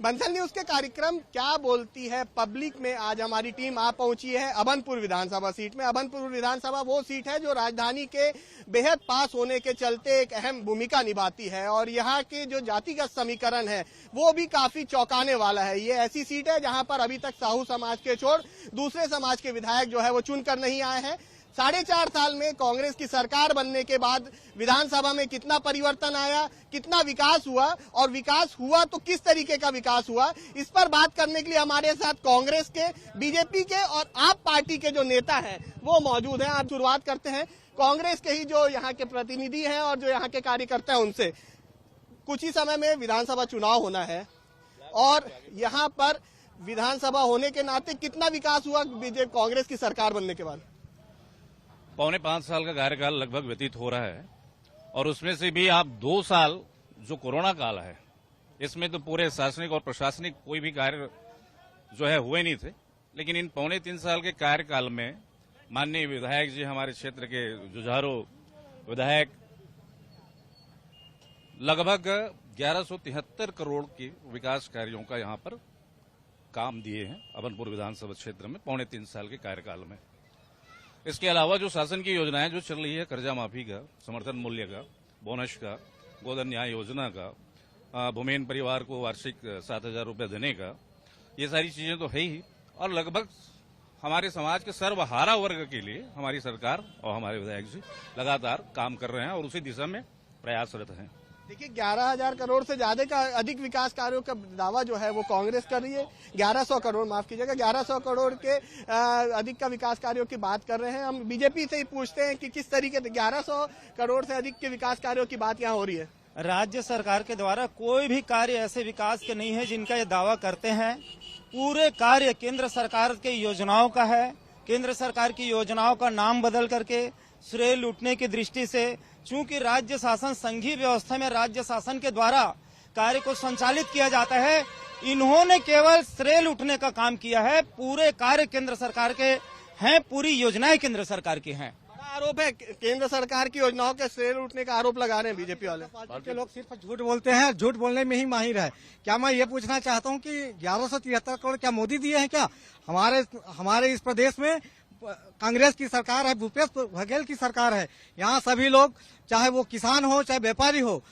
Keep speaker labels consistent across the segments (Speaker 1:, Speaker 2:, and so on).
Speaker 1: Bansal news के कार्यक्रम क्या बोलती है पब्लिक में आज हमारी टीम आ पहुंची है अभनपुर विधानसभा सीट में। अभनपुर विधानसभा वो सीट है जो राजधानी के बेहद पास होने के चलते एक अहम भूमिका निभाती है और यहाँ के जो जातिगत समीकरण है वो भी काफी चौंकाने वाला है। ये ऐसी सीट है जहाँ पर अभी तक साहू समाज के छोड़ दूसरे समाज के विधायक जो है वो चुनकर नहीं आए हैं। 4.5 साल में कांग्रेस की सरकार बनने के बाद विधानसभा में कितना परिवर्तन आया, कितना विकास हुआ और विकास हुआ तो किस तरीके का विकास हुआ, इस पर बात करने के लिए हमारे साथ कांग्रेस के, बीजेपी के और आप पार्टी के जो नेता हैं वो मौजूद हैं। आप शुरुआत करते हैं कांग्रेस के ही जो यहाँ के प्रतिनिधि हैं और जो यहाँ के कार्यकर्ता हैं उनसे। कुछ ही समय में विधानसभा चुनाव होना है और यहाँ पर विधानसभा होने के नाते कितना विकास हुआ बीजेपी कांग्रेस की सरकार बनने के बाद?
Speaker 2: 4.25 साल का कार्यकाल लगभग व्यतीत हो रहा है और उसमें से भी आप 2 साल जो कोरोना काल है इसमें तो पूरे शासनिक और प्रशासनिक कोई भी कार्य जो है हुए नहीं थे, लेकिन इन 3.25 साल के कार्यकाल में माननीय विधायक जी, हमारे क्षेत्र के जुझारू विधायक, लगभग 1173 करोड़ के विकास कार्यों का यहाँ पर काम दिए हैं अभनपुर विधानसभा क्षेत्र में 3.25 साल के कार्यकाल में। इसके अलावा जो शासन की योजनाएं जो चल रही है, कर्जा माफी का, समर्थन मूल्य का, बोनस का, गोधन न्याय योजना का, भूमिहीन परिवार को वार्षिक 7,000 रुपये देने का, ये सारी चीजें तो है ही। और लगभग हमारे समाज के सर्वहारा वर्ग के लिए हमारी सरकार और हमारे विधायक जी लगातार काम कर रहे हैं और उसी दिशा में प्रयासरत हैं।
Speaker 1: देखिए 11,000 करोड़ से ज्यादा का अधिक विकास कार्यों का दावा जो है वो कांग्रेस कर रही है। 1100 करोड़, माफ कीजिएगा, 1100 करोड़ के अधिक का विकास कार्यों की बात कर रहे हैं। हम बीजेपी से ही पूछते हैं कि किस तरीके से 1100 करोड़ से अधिक के विकास कार्यों की बात यहाँ हो रही है।
Speaker 3: राज्य सरकार के द्वारा कोई भी कार्य ऐसे विकास के नहीं है जिनका ये दावा करते हैं। पूरे कार्य केंद्र सरकार के योजनाओं का है। केंद्र सरकार की योजनाओं का नाम बदल करके श्रेय लूटने की दृष्टि से, चूंकि राज्य शासन संघीय व्यवस्था में राज्य शासन के द्वारा कार्य को संचालित किया जाता है, इन्होंने केवल श्रेय लूटने का काम किया है। पूरे कार्य केंद्र सरकार के हैं, पूरी योजनाएं केंद्र सरकार की हैं।
Speaker 1: बड़ा आरोप है केंद्र सरकार की योजनाओं के श्रेय लूटने का आरोप लगा रहे हैं बीजेपी वाले।
Speaker 4: पार्टी के लोग सिर्फ झूठ बोलते हैं, झूठ बोलने में ही माहिर है। क्या मैं ये पूछना चाहता हूँ कि 1173 करोड़ क्या मोदी दिए हैं? क्या हमारे इस प्रदेश में कांग्रेस की सरकार है, भूपेश बघेल की सरकार है। यहाँ सभी लोग, चाहे वो किसान हो चाहे व्यापारी हो,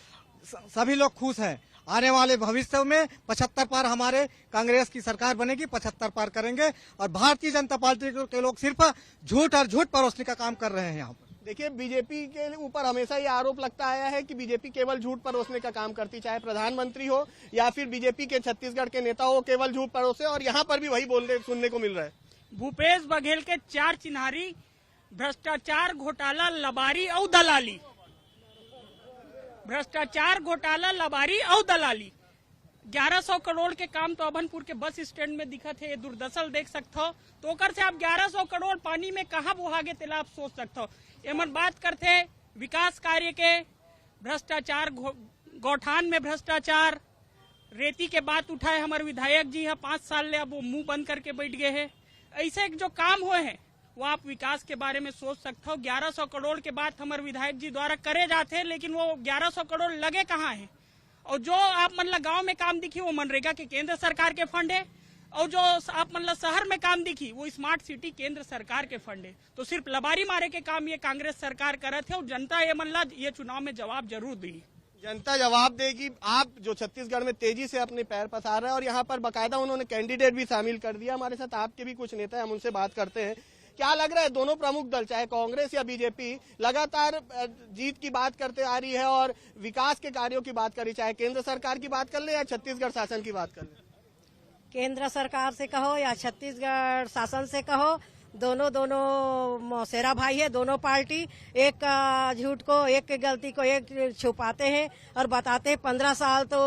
Speaker 4: सभी लोग खुश हैं। आने वाले भविष्य में 75 पार हमारे कांग्रेस की सरकार बनेगी, 75 पार करेंगे। और भारतीय जनता पार्टी के लोग सिर्फ झूठ और झूठ परोसने का काम कर रहे हैं यहाँ पर।
Speaker 1: देखिए बीजेपी के ऊपर हमेशा ये आरोप लगता आया है कि बीजेपी केवल झूठ परोसने का काम करती, चाहे प्रधानमंत्री हो या फिर बीजेपी के छत्तीसगढ़ के नेता हो, केवल झूठ परोसे। और यहाँ पर भी वही बोलने सुनने को मिल रहा है।
Speaker 5: भूपेश बघेल के 4 चिन्हारी, भ्रष्टाचार, घोटाला, लबारी और दलाली। भ्रष्टाचार, घोटाला, लबारी और दलाली। 1100 करोड़ के काम तो अभनपुर के बस स्टैंड में दिखा थे, दुर्दशल देख सकते हो। तो कर से आप 1100 करोड़ पानी में कहाँ बुहागे तेला आप सोच सकते हो। एमन बात करते विकास कार्य के, भ्रष्टाचार, गौठान में भ्रष्टाचार, रेती के बात उठाए हमारे विधायक जी है। 5 साल ले अब वो मुंह बंद करके बैठ गए हैं। ऐसे जो काम हुए हैं वो आप विकास के बारे में सोच सकते हो। 1100 करोड़ के बात हमारे विधायक जी द्वारा करे जाते हैं, लेकिन वो 1100 करोड़ लगे कहाँ हैं? और जो आप मतलब गांव में काम दिखी वो मनरेगा के केंद्र सरकार के फंड है, और जो आप मतलब शहर में काम दिखी वो स्मार्ट सिटी केंद्र सरकार के फंड है। तो सिर्फ लबारी मारे के काम ये कांग्रेस सरकार करे थे और जनता ये मतलब ये चुनाव में जवाब जरूर दी।
Speaker 1: जनता जवाब देगी। आप जो छत्तीसगढ़ में तेजी से अपने पैर पसार रहे हैं और यहाँ पर बाकायदा उन्होंने कैंडिडेट भी शामिल कर दिया। हमारे साथ आपके भी कुछ नेता हैं, हम उनसे बात करते हैं। क्या लग रहा है दोनों प्रमुख दल, चाहे कांग्रेस या बीजेपी, लगातार जीत की बात करते आ रही है और विकास के कार्यों की बात करी, चाहे केंद्र सरकार की बात कर ले या छत्तीसगढ़ शासन की बात कर ले?
Speaker 6: केंद्र सरकार से कहो या छत्तीसगढ़ शासन से कहो, दोनों मौसेरा भाई है। दोनों पार्टी एक झूठ को, एक की गलती को एक छुपाते हैं और बताते हैं। 15 साल तो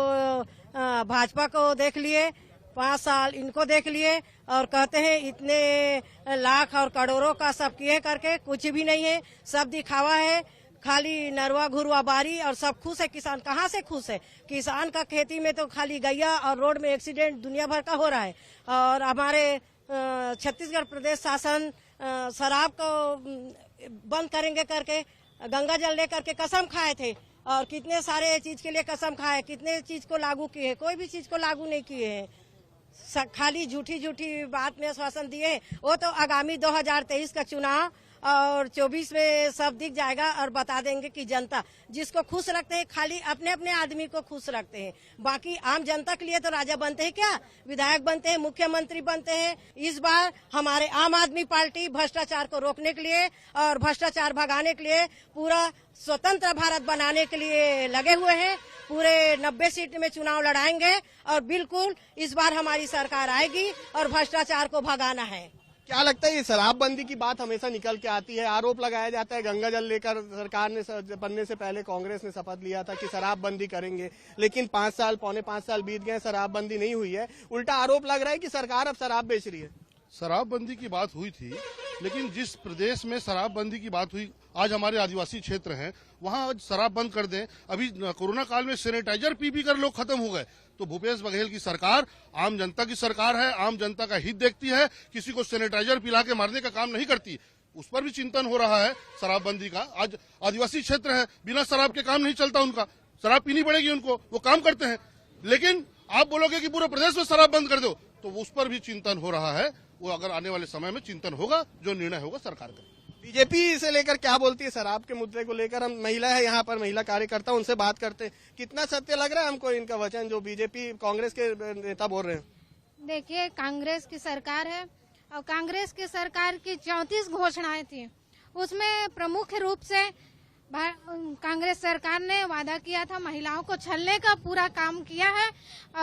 Speaker 6: भाजपा को देख लिए, 5 साल इनको देख लिए और कहते हैं इतने लाख और करोड़ों का सब किए करके कुछ भी नहीं है, सब दिखावा है। खाली नरवा घुरवा बारी और सब खुश है। किसान कहाँ से खुश है? किसान का खेती में तो खाली गैया और रोड में एक्सीडेंट दुनिया भर का हो रहा है। और हमारे छत्तीसगढ़ प्रदेश शासन शराब को बंद करेंगे करके, गंगा जल ले करके कसम खाए थे और कितने सारे चीज के लिए कसम खाए, कितने चीज को लागू किए हैं, कोई भी चीज को लागू नहीं किए हैं। खाली झूठी झूठी बात में आश्वासन दिए। वो तो आगामी 2023 का चुनाव और 24 में सब दिख जाएगा और बता देंगे कि जनता जिसको खुश रखते हैं, खाली अपने अपने आदमी को खुश रखते हैं, बाकी आम जनता के लिए तो राजा बनते हैं क्या, विधायक बनते हैं, मुख्यमंत्री बनते हैं। इस बार हमारे आम आदमी पार्टी भ्रष्टाचार को रोकने के लिए और भ्रष्टाचार भगाने के लिए पूरा स्वतंत्र भारत बनाने के लिए लगे हुए हैं। पूरे 90 सीट में चुनाव लड़ाएंगे और बिल्कुल इस बार हमारी सरकार आएगी और भ्रष्टाचार को भगाना है।
Speaker 1: क्या लगता है ये शराबबंदी की बात हमेशा निकल के आती है, आरोप लगाया जाता है गंगा जल लेकर सरकार ने बनने से पहले कांग्रेस ने शपथ लिया था कि शराबबंदी करेंगे, लेकिन 5 साल पौने 5 साल बीत गए, शराबबंदी नहीं हुई है। उल्टा आरोप लग रहा है कि सरकार अब शराब बेच रही है।
Speaker 7: शराबबंदी की बात हुई थी, लेकिन जिस प्रदेश में शराबबंदी की बात हुई, आज हमारे आदिवासी क्षेत्र हैं, वहां आज शराब बंद कर दें। अभी कोरोना काल में सैनिटाइजर पी कर लोग खत्म हो गए। तो भूपेश बघेल की सरकार आम जनता की सरकार है, आम जनता का हित देखती है, किसी को सैनिटाइजर पिला के मारने का काम नहीं करती। उस पर भी चिंतन हो रहा है शराबबंदी का। आज आदिवासी क्षेत्र है, बिना शराब के काम नहीं चलता उनका, शराब पीनी पड़ेगी उनको, वो काम करते हैं। लेकिन आप बोलोगे कि पूरे प्रदेश में शराब बंद कर दो, तो उस पर भी चिंतन हो रहा है। वो अगर आने वाले समय में चिंतन होगा, जो निर्णय होगा सरकार का।
Speaker 1: बीजेपी इसे लेकर क्या बोलती है, शराब के मुद्दे को लेकर? हम महिला है यहाँ पर, महिला कार्यकर्ता, उनसे बात करते हैं। कितना सत्य लग रहा है हमको इनका वचन जो बीजेपी कांग्रेस के नेता बोल रहे हैं?
Speaker 8: देखिए, कांग्रेस की सरकार है और कांग्रेस की सरकार की 34 घोषणाएं थी, उसमें प्रमुख रूप से कांग्रेस सरकार ने वादा किया था महिलाओं को छलने का पूरा काम किया है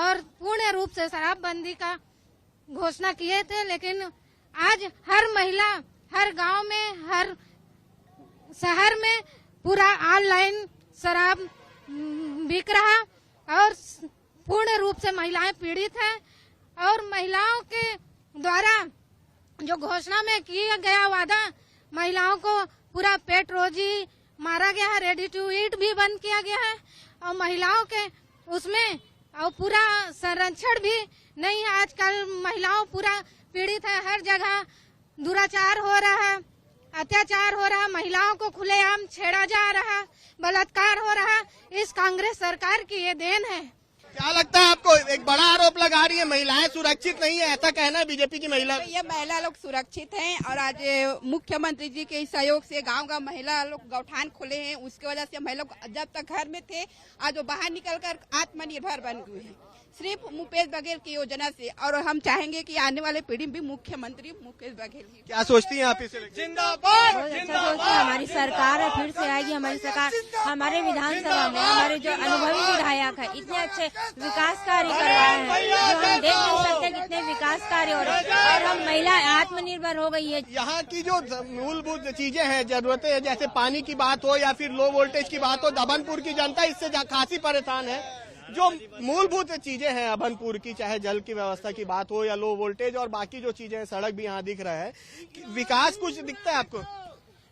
Speaker 8: और पूर्ण रूप से शराबबंदी का घोषणा किए थे। लेकिन आज हर महिला, हर गांव में, हर शहर में पूरा ऑनलाइन शराब बिक रहा और पूर्ण रूप से महिलाएं पीड़ित हैं। और महिलाओं के द्वारा जो घोषणा में किया गया वादा, महिलाओं को पूरा पेट रोजी मारा गया है, रेडी टू ईट भी बंद किया गया है और महिलाओं के उसमें और पूरा संरक्षण भी नहीं है। आजकल महिलाओं पूरा पीड़ित है, हर जगह दुराचार हो रहा है, अत्याचार हो रहा, महिलाओं को खुलेआम छेड़ा जा रहा, बलात्कार हो रहा। इस कांग्रेस सरकार की ये देन है।
Speaker 1: क्या लगता है आपको? एक बड़ा आरोप लगा रही है महिलाएं सुरक्षित नहीं है, ऐसा कहना है बीजेपी की महिला।
Speaker 9: ये महिला लोग सुरक्षित हैं और आज मुख्यमंत्री जी के सहयोग से गांव महिला लोग गौठान खुले हैं, उसकी वजह से महिला जब तक घर में थे आज वो बाहर निकलकर आत्मनिर्भर बन गए हैं, सिर्फ भूपेश बघेल की योजना से। और हम चाहेंगे कि आने वाले पीढ़ी में भी मुख्यमंत्री भूपेश बघेल ही।
Speaker 1: क्या सोचती हैं आप इसे?
Speaker 10: जिंदाबाद। हमारी सरकार है, फिर से आएगी हमारी सरकार। हमारे विधानसभा में हमारे जो अनुभवी विधायक है इतने अच्छे विकास कार्य कर रहे हैं, जो हम देख नहीं सकते कितने विकास कार्य हो रहे हैं और हम महिला आत्मनिर्भर हो गई है।
Speaker 1: यहाँ की जो मूलभूत चीजें हैं, जरूरतें हैं, जैसे पानी की बात हो या फिर लो वोल्टेज की बात हो, अभनपुर की जनता इससे खासी परेशान है। जो मूलभूत चीजें हैं अभनपुर की, चाहे जल की व्यवस्था की बात हो या लो वोल्टेज और बाकी जो चीजें हैं, सड़क भी यहाँ दिख रहा है, विकास कुछ दिखता है आपको?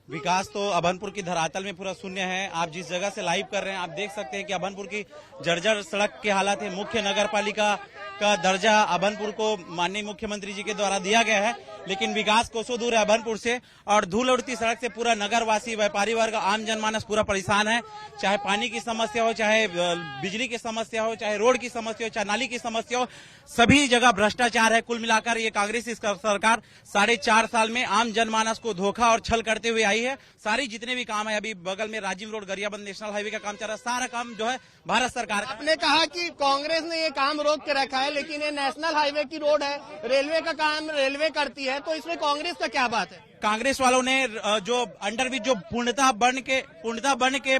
Speaker 3: विकास तो अभनपुर की धरातल में पूरा शून्य है। आप जिस जगह से लाइव कर रहे हैं, आप देख सकते हैं कि अभनपुर की जर्जर सड़क के हालात है। मुख्य नगर पालिका का दर्जा अभनपुर को माननीय मुख्यमंत्री जी के द्वारा दिया गया है, लेकिन विकास कोसों दूर है अभनपुर से और धूल उड़ती सड़क से पूरा नगरवासी, व्यापारी वर्ग, आम जनमानस पूरा परेशान है। चाहे पानी की समस्या हो, चाहे बिजली की समस्या हो, चाहे रोड की समस्या हो, चाहे नाली की समस्या हो, सभी जगह भ्रष्टाचार है। कुल मिलाकर ये कांग्रेस सरकार 4.5 साल में आम जनमानस को धोखा और छल करते हुए आई है। सारी जितने भी काम है, अभी बगल में Rajiv road Gariaband national highway का काम चल रहा है, सारा काम जो है भारत सरकार का।
Speaker 1: आपने कहा कि कांग्रेस ने ये काम रोक के रखा है, लेकिन ये नेशनल हाईवे की रोड है, रेलवे का काम रेलवे करती है, तो इसमें कांग्रेस का क्या बात है?
Speaker 3: कांग्रेस वालों ने जो अंडरब्रिज जो पूर्णतः बन के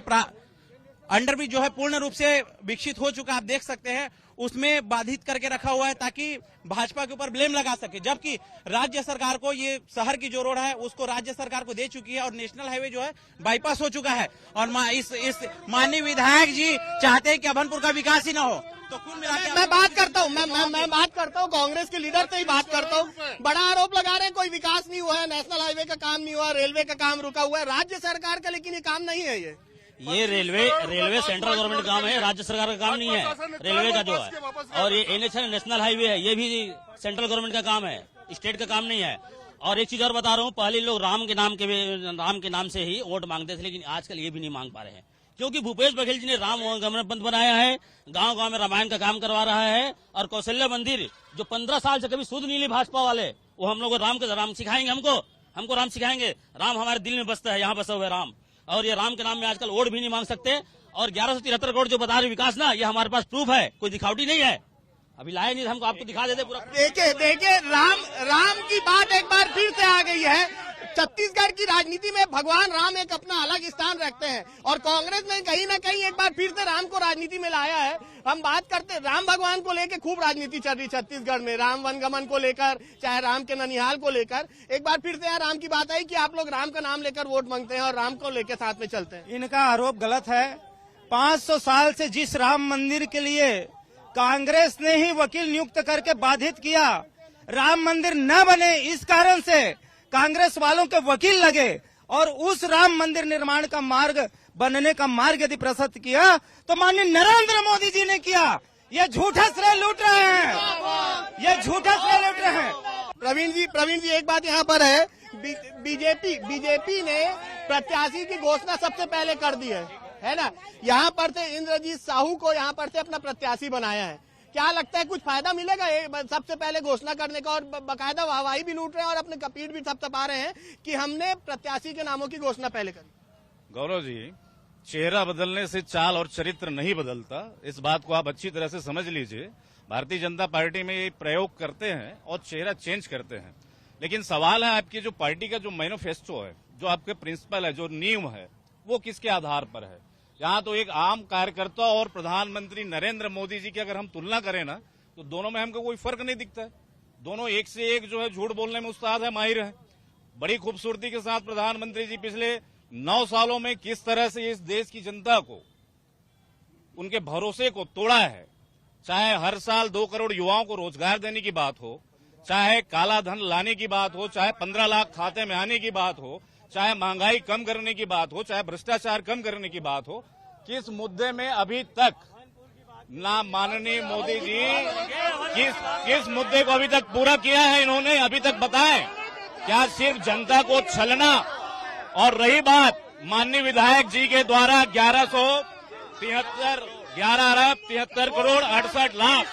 Speaker 3: अंडरब्रिज जो है पूर्ण रूप से विकसित हो चुका, आप देख सकते हैं, उसमें बाधित करके रखा हुआ है ताकि भाजपा के ऊपर ब्लेम लगा सके। जबकि राज्य सरकार को ये शहर की जो रोड है उसको राज्य सरकार को दे चुकी है और नेशनल हाईवे जो है बाईपास हो चुका है। और इस माननीय विधायक जी चाहते हैं कि अभनपुर का विकास ही ना हो। तो कुल मिलाकर
Speaker 1: मैं बात करता हूँ, मैं बात करता हूँ कांग्रेस के लीडर से ही बात करता हूँ। बड़ा आरोप लगा रहे हैं कोई विकास नहीं हुआ है, नेशनल हाईवे का काम नहीं हुआ, रेलवे का काम रुका हुआ है, राज्य सरकार का लेकिन ये काम नहीं है।
Speaker 11: ये रेलवे सेंट्रल गवर्नमेंट का काम है, राज्य सरकार का काम नहीं है। रेलवे का जो है और ये NH नेशनल हाईवे है, ये भी सेंट्रल गवर्नमेंट का काम है, स्टेट का काम नहीं है। और एक चीज और बता रहा हूँ, पहले लोग राम के नाम से ही वोट मांगते थे, लेकिन आजकल ये भी नहीं मांग पा रहे हैं, क्योंकि भूपेश बघेल जी ने राम गमन पंथ बनाया है, गांव गांव में रामायण का काम करवा रहा है, और कौशल्या मंदिर जो 15 साल से कभी सुध नहीं ली भाजपा वाले, वो हम लोग राम सिखाएंगे, हमको राम सिखाएंगे। राम हमारे दिल में बसता है, यहाँ बसा हुआ है राम, और ये राम के नाम में आजकल वोट भी नहीं मांग सकते। और 1173 करोड़ जो बता रहे विकास ना, ये हमारे पास प्रूफ है, कोई दिखावटी नहीं है, अभी लाए नहीं, हमको आपको दिखा देते पूरा।
Speaker 1: देखिए राम की बात एक बार फिर से आ गई है। छत्तीसगढ़ की राजनीति में भगवान राम एक अपना अलग स्थान रखते हैं, और कांग्रेस ने कहीं ना कहीं एक बार फिर से राम को राजनीति में लाया है। हम बात करते राम भगवान को लेकर खूब राजनीति चल रही छत्तीसगढ़ में, राम वनगमन को लेकर, चाहे राम के ननिहाल को लेकर। एक बार फिर से यहाँ राम की बात आई कि आप लोग राम का नाम लेकर वोट मांगते हैं और राम को लेकर साथ में चलते हैं।
Speaker 3: इनका आरोप गलत है। 500 साल से जिस राम मंदिर के लिए कांग्रेस ने ही वकील नियुक्त करके बाधित किया, राम मंदिर न बने इस कारण से कांग्रेस वालों के वकील लगे, और उस राम मंदिर निर्माण का मार्ग बनने का मार्ग यदि प्रशस्त किया तो माननीय नरेंद्र मोदी जी ने किया। ये झूठा श्रेय लूट रहे हैं, ये झूठा श्रेय लूट रहे हैं।
Speaker 1: प्रवीण जी एक बात यहाँ पर है, बीजेपी ने प्रत्याशी की घोषणा सबसे पहले कर दी है ना। यहाँ पर से इंद्रजीत साहू को यहाँ पर से अपना प्रत्याशी बनाया है। क्या लगता है कुछ फायदा मिलेगा सबसे पहले घोषणा करने का, और बाकायदा वाहवाही भी लूट रहे हैं और अपने कपीठ भी थपथपा रहे हैं कि हमने प्रत्याशी के नामों की घोषणा पहले करी।
Speaker 2: गौरव जी, चेहरा बदलने से चाल और चरित्र नहीं बदलता, इस बात को आप अच्छी तरह से समझ लीजिए। भारतीय जनता पार्टी में ये प्रयोग करते हैं और चेहरा चेंज करते हैं, लेकिन सवाल है आपकी जो पार्टी का जो मैनिफेस्टो है, जो आपके प्रिंसिपल है, जो नींव है, वो किसके आधार पर है। यहाँ तो एक आम कार्यकर्ता और प्रधानमंत्री नरेंद्र मोदी जी की अगर हम तुलना करें ना, तो दोनों में हमको कोई फर्क नहीं दिखता है। दोनों एक से एक जो है झूठ बोलने में उस्ताद है, माहिर है। बड़ी खूबसूरती के साथ प्रधानमंत्री जी पिछले 9 सालों में किस तरह से इस देश की जनता को, उनके भरोसे को तोड़ा है। चाहे हर साल 2 करोड़ युवाओं को रोजगार देने की बात हो, चाहे काला धन लाने की बात हो, चाहे 15 लाख खाते में आने की बात हो, चाहे महंगाई कम करने की बात हो, चाहे भ्रष्टाचार कम करने की बात हो, किस मुद्दे में अभी तक ना माननीय मोदी जी किस मुद्दे को अभी तक पूरा किया है इन्होंने, अभी तक बताएं। क्या सिर्फ जनता को छलना? और रही बात माननीय विधायक जी के द्वारा 11 अरब 73 करोड़ 68 लाख,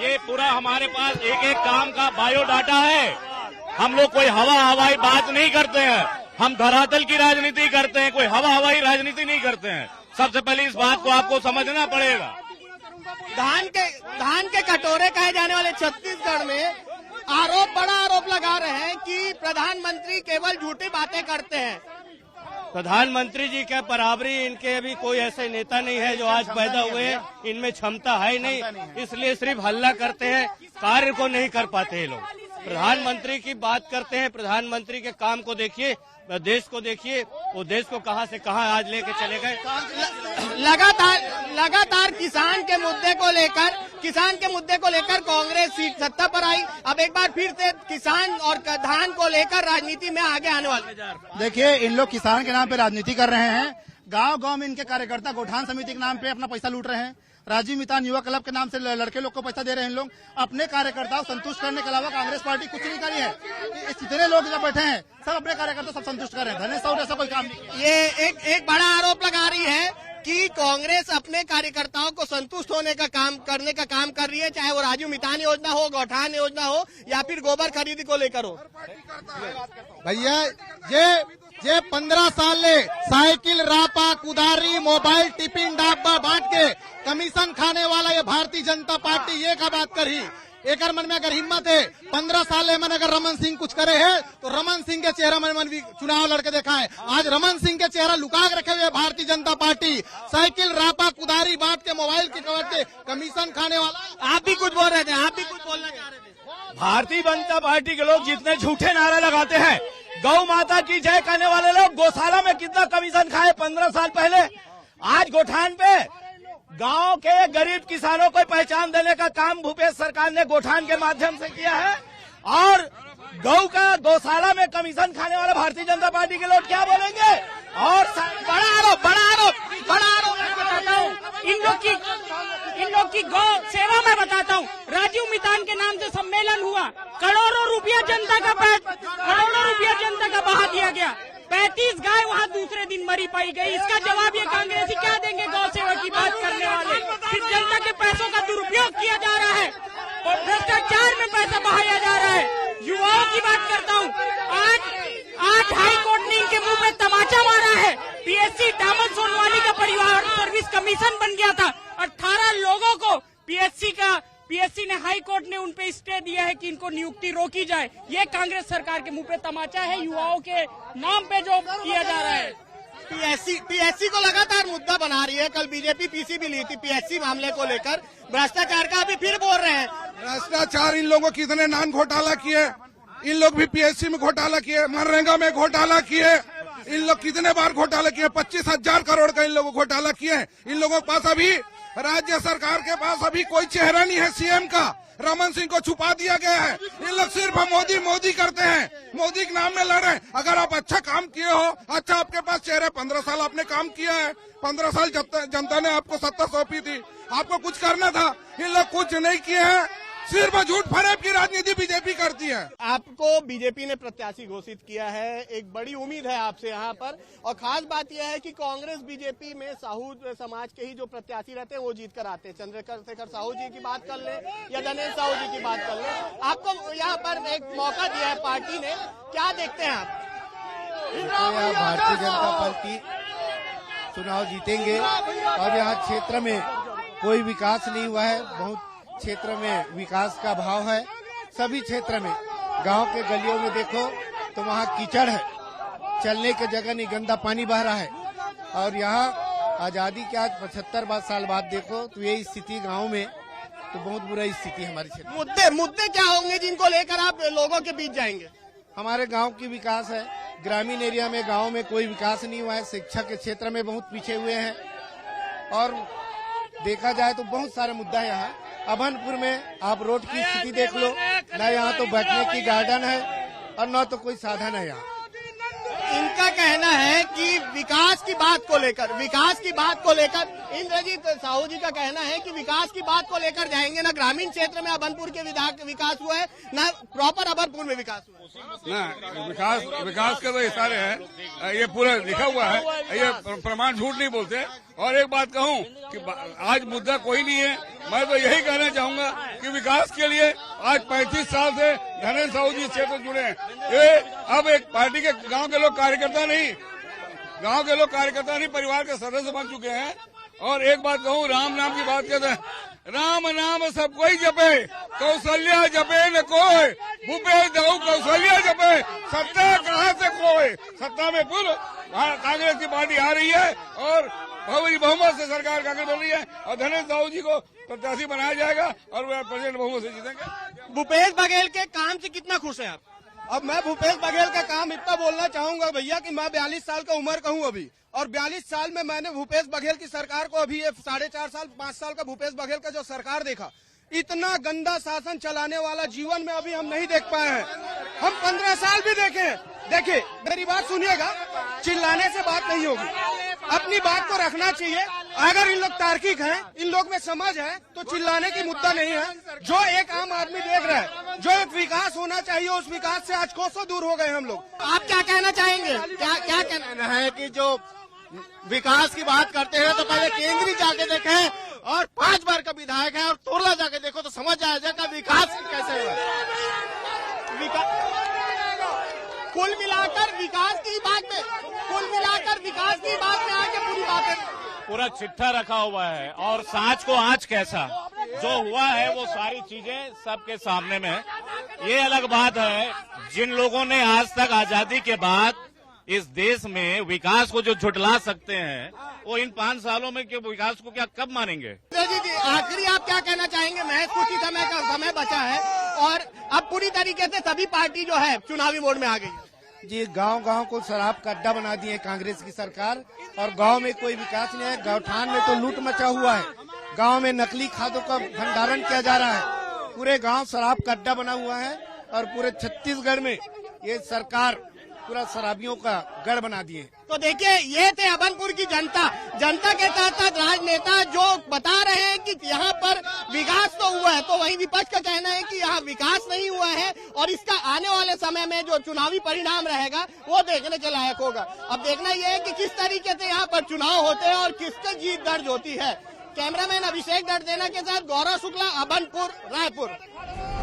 Speaker 2: ये पूरा हमारे पास एक एक काम का बायोडाटा है। हम लोग कोई हवाई बात नहीं करते हैं, हम धरातल की राजनीति करते हैं, कोई हवाई राजनीति नहीं करते हैं। सबसे पहले इस बात को आपको समझना पड़ेगा।
Speaker 1: धान के कटोरे कहे जाने वाले छत्तीसगढ़ में बड़ा आरोप लगा रहे हैं कि प्रधानमंत्री केवल झूठी बातें करते हैं।
Speaker 3: प्रधानमंत्री जी के बराबरी इनके अभी कोई ऐसे नेता नहीं है जो आज पैदा हुए, इनमें क्षमता है नहीं, इसलिए सिर्फ हल्ला करते हैं, कार्य को नहीं कर पाते ये लोग। प्रधानमंत्री की बात करते हैं, प्रधानमंत्री के काम को देखिए, देश को देखिए, वो देश को कहां से कहां आज लेके चले गए।
Speaker 1: लगातार किसान के मुद्दे को लेकर कांग्रेस सीट सत्ता पर आई। अब एक बार फिर से किसान और धान को लेकर राजनीति में आगे आने वाले।
Speaker 12: देखिए, इन लोग किसान के नाम पे राजनीति कर रहे हैं, गांव-गांव में इनके कार्यकर्ता गौठान समिति के नाम पे अपना पैसा लूट रहे हैं, राजीव मितान युवा क्लब के नाम से लड़के लोग को पैसा दे रहे हैं। इन लोग अपने कार्यकर्ताओं संतुष्ट करने के अलावा कांग्रेस पार्टी कुछ नहीं करी है। जितने लोग जब बैठे हैं सब अपने कार्यकर्ता सब संतुष्ट कर रहे हैं, धनेश साहू ऐसा कोई काम नहीं।
Speaker 1: ये एक बड़ा आरोप लगा रही है कि कांग्रेस अपने कार्यकर्ताओं को संतुष्ट होने का काम करने का काम कर रही है, चाहे वो राजीव मितान योजना हो, गौठान योजना हो, या फिर गोबर खरीदी को लेकर हो।
Speaker 4: भैया ये 15 साल ले साइकिल, रापा, कुदारी, मोबाइल, टिफिन, डब्बा बांट के कमीशन खाने वाला ये भारतीय जनता पार्टी ये का बात करी। एक मन में अगर हिम्मत है 15 साल में अगर रमन सिंह कुछ करे है तो रमन सिंह के चेहरा मन भी चुनाव लड़के देखा है। आज रमन सिंह के चेहरा लुका के रखे हुए भारतीय जनता पार्टी, साइकिल, रापा, कुदारी बांट के, मोबाइल की कवर के कमीशन खाने वाला।
Speaker 1: आप भी कुछ बोल रहे थे, आप भी कुछ बोलना चाह रहे थे।
Speaker 3: भारतीय जनता पार्टी के लोग जितने झूठे नारे लगाते हैं, गौ माता की जय करने वाले लोग गौशाला में कितना कमीशन खाए 15 साल पहले, आज गौठान पे गांव के गरीब किसानों को पहचान देने का काम भूपेश सरकार ने गौठान के माध्यम से किया है। और गौ का गौशाला में कमीशन खाने वाला भारतीय जनता पार्टी के लोग क्या बोलेंगे? और
Speaker 5: बड़ा आरोप बताता हूँ, इन लोग की गौ सेवा में बताता हूँ। राजीव मितान के नाम से सम्मेलन हुआ, करोड़ों रुपया जनता का बहा दिया गया। 35 गाय वहाँ दूसरे दिन मरी पाई गई। इसका जवाब ये कांग्रेसी क्या देंगे? गौ सेवा की बात करने वाले। फिर जनता के पैसों का दुरुपयोग किया जा रहा है और भ्रष्टाचार में पैसा बहाया जा रहा है। युवाओं की बात करता हूँ, आज हाई कोर्ट ने इनके मुंह पे तमाचा मारा है। पीएससी दामन सोनवानी का परिवार सर्विस कमीशन बन गया था। 18 लोगों को पीएससी ने हाई कोर्ट ने उनपे स्टे दिया है कि इनको नियुक्ति रोकी जाए। ये कांग्रेस सरकार के मुंह पे तमाचा है, युवाओं के नाम पे जो किया जा रहा है।
Speaker 1: पीएससी को लगातार मुद्दा बना रही है। कल बीजेपी पीसी भी ली थी पीएससी मामले को लेकर। भ्रष्टाचार का अभी फिर बोल रहे हैं।
Speaker 13: भ्रष्टाचार इन लोगों कितने नान घोटाला किए, इन लोग भी पीएससी में घोटाला किए, मनरेगा में घोटाला किए, इन लोग कितने बार घोटाला किए, 25,000 करोड़ का इन लोगों घोटाला किए। इन लोगों के पास अभी राज्य सरकार के पास अभी कोई चेहरा नहीं है सीएम का। रमन सिंह को छुपा दिया गया है। इन लोग सिर्फ मोदी मोदी करते हैं, मोदी के नाम में लड़ रहे हैं। अगर आप अच्छा काम किए हो, अच्छा आपके पास चेहरा, 15 साल आपने काम किया है, 15 साल जनता ने आपको सत्ता सौंपी थी, आपको कुछ करना था। इन लोग कुछ नहीं किए हैं, सिर्फ झूठ फरेब की राजनीति बीजेपी करती है।
Speaker 1: आपको बीजेपी ने प्रत्याशी घोषित किया है, एक बड़ी उम्मीद है आपसे यहाँ पर। और खास बात यह है कि कांग्रेस बीजेपी में साहू समाज के ही जो प्रत्याशी रहते हैं वो जीत कर आते हैं। चंद्रशेखर साहू जी की बात कर ले या दिनेश साहू जी की बात कर ले, आपको यहाँ पर एक मौका दिया है पार्टी ने, क्या देखते हैं आप?
Speaker 14: भारतीय जनता पार्टी चुनाव जीतेंगे और यहाँ क्षेत्र में कोई विकास नहीं हुआ है। बहुत क्षेत्र में विकास का अभाव है। सभी क्षेत्र में गांव के गलियों में देखो तो वहाँ कीचड़ है, चलने की जगह नहीं, गंदा पानी बह रहा है। और यहाँ आजादी के आज 75 साल बाद देखो तो ये स्थिति गांव में, तो बहुत बुरा स्थिति हमारे क्षेत्र।
Speaker 1: मुद्दे क्या होंगे जिनको लेकर आप लोगों के बीच जाएंगे?
Speaker 14: हमारे गांव की विकास है, ग्रामीण एरिया में गांव में कोई विकास नहीं हुआ है। शिक्षा के क्षेत्र में बहुत पीछे हुए हैं और देखा जाए तो बहुत सारे मुद्दा है। यहाँ अभनपुर में आप रोड की स्थिति देख लो, न यहाँ तो बैठने की गार्डन है और न तो कोई साधन है। यहाँ
Speaker 1: इनका कहना है कि विकास की बात को लेकर इंद्रजीत साहू जी का कहना है कि विकास की बात को लेकर जाएंगे। ना ग्रामीण क्षेत्र में अभनपुर के विकास हुआ है, ना प्रॉपर अभनपुर में विकास हुआ है।
Speaker 13: ना विकास के तो इशारे हैं, ये पूरा लिखा हुआ है, ये प्रमाण झूठ नहीं बोलते। और एक बात कहूँ कि आज मुद्दा कोई नहीं है। मैं तो यही कहना चाहूंगा कि विकास के लिए आज 35 साल से धनेश साहू जी क्षेत्र जुड़े हैं। ये अब एक पार्टी के गांव के लोग कार्यकर्ता नहीं, परिवार के सदस्य बन चुके हैं। और एक बात कहूँ, राम नाम की बात कहते हैं, राम नाम सब कोई जपे, कौशल्या जपे न कोई, भूपे दऊ कौशल्या जपे, सत्ता कहाँ से कोई। सत्ता में पूर्व कांग्रेस की पार्टी आ रही है और बहुमत से सरकार कांग्रेस बन रही है और धनेश साहू जी को प्रत्याशी बनाया जाएगा और वह प्रचंड बहुमत से जीतेंगे।
Speaker 1: भूपेश बघेल के काम से कितना खुश है आप?
Speaker 15: अब मैं भूपेश बघेल का काम इतना बोलना चाहूंगा भैया कि मैं 42 साल का उम्र का हूँ अभी, और 42 साल में मैंने भूपेश बघेल की सरकार को, अभी 4.5 साल 5 साल का भूपेश बघेल का जो सरकार देखा, इतना गंदा शासन चलाने वाला जीवन में अभी हम नहीं देख पाए हैं। हम 15 साल भी देखे। देखिए मेरी बात सुनिएगा, चिल्लाने से बात नहीं होगी, अपनी बात को रखना चाहिए। अगर इन लोग तार्किक हैं, इन लोग में समझ है, तो चिल्लाने की मुद्दा नहीं है। जो एक आम आदमी देख रहा है, जो एक विकास होना चाहिए, उस विकास से आज कोसों दूर हो गए हम लोग।
Speaker 1: आप क्या कहना चाहेंगे? क्या कहना है कि जो विकास की बात करते हैं तो पहले केंद्रीय जाके देखें और 5 बार का विधायक है और तोरला जाके देखो तो समझ आ जाएगा विकास कैसे हुआ। कुल मिलाकर विकास की बात में आके पूरी बातें,
Speaker 16: पूरा चिट्ठा रखा हुआ है और सांच को आँच कैसा जो हुआ है वो सारी चीजें सबके सामने में है। ये अलग बात है, जिन लोगों ने आज तक आजादी के बाद इस देश में विकास को जो झुटला सकते हैं, वो इन 5 सालों में के विकास को क्या कब मानेंगे?
Speaker 1: जी आखिरी आप क्या कहना चाहेंगे? महज कुछ ही समय बचा है और अब पूरी तरीके से सभी पार्टी जो है चुनावी मोड में आ गई है।
Speaker 14: जी गांव को शराब का अड्डा बना दिए कांग्रेस की सरकार, और गांव में कोई विकास नहीं है। गौठान में तो लूट मचा हुआ है, गांव में नकली खादों का भंडारण किया जा रहा है, पूरे गांव शराब का अड्डा बना हुआ है। और पूरे छत्तीसगढ़ में ये सरकार पूरा शराबियों का गढ़ बना दिए।
Speaker 1: तो देखिए, ये थे अभनपुर की जनता के साथ साथ राजनेता जो बता रहे हैं कि यहाँ पर विकास तो हुआ है, तो वहीं विपक्ष का कहना है कि यहाँ विकास नहीं हुआ है और इसका आने वाले समय में जो चुनावी परिणाम रहेगा वो देखने के लायक होगा। अब देखना यह है कि किस तरीके से यहाँ पर चुनाव होते हैं और किसकी जीत दर्ज होती है। कैमरामैन अभिषेक दर्देना के साथ गौरव शुक्ला, अभनपुर, रायपुर।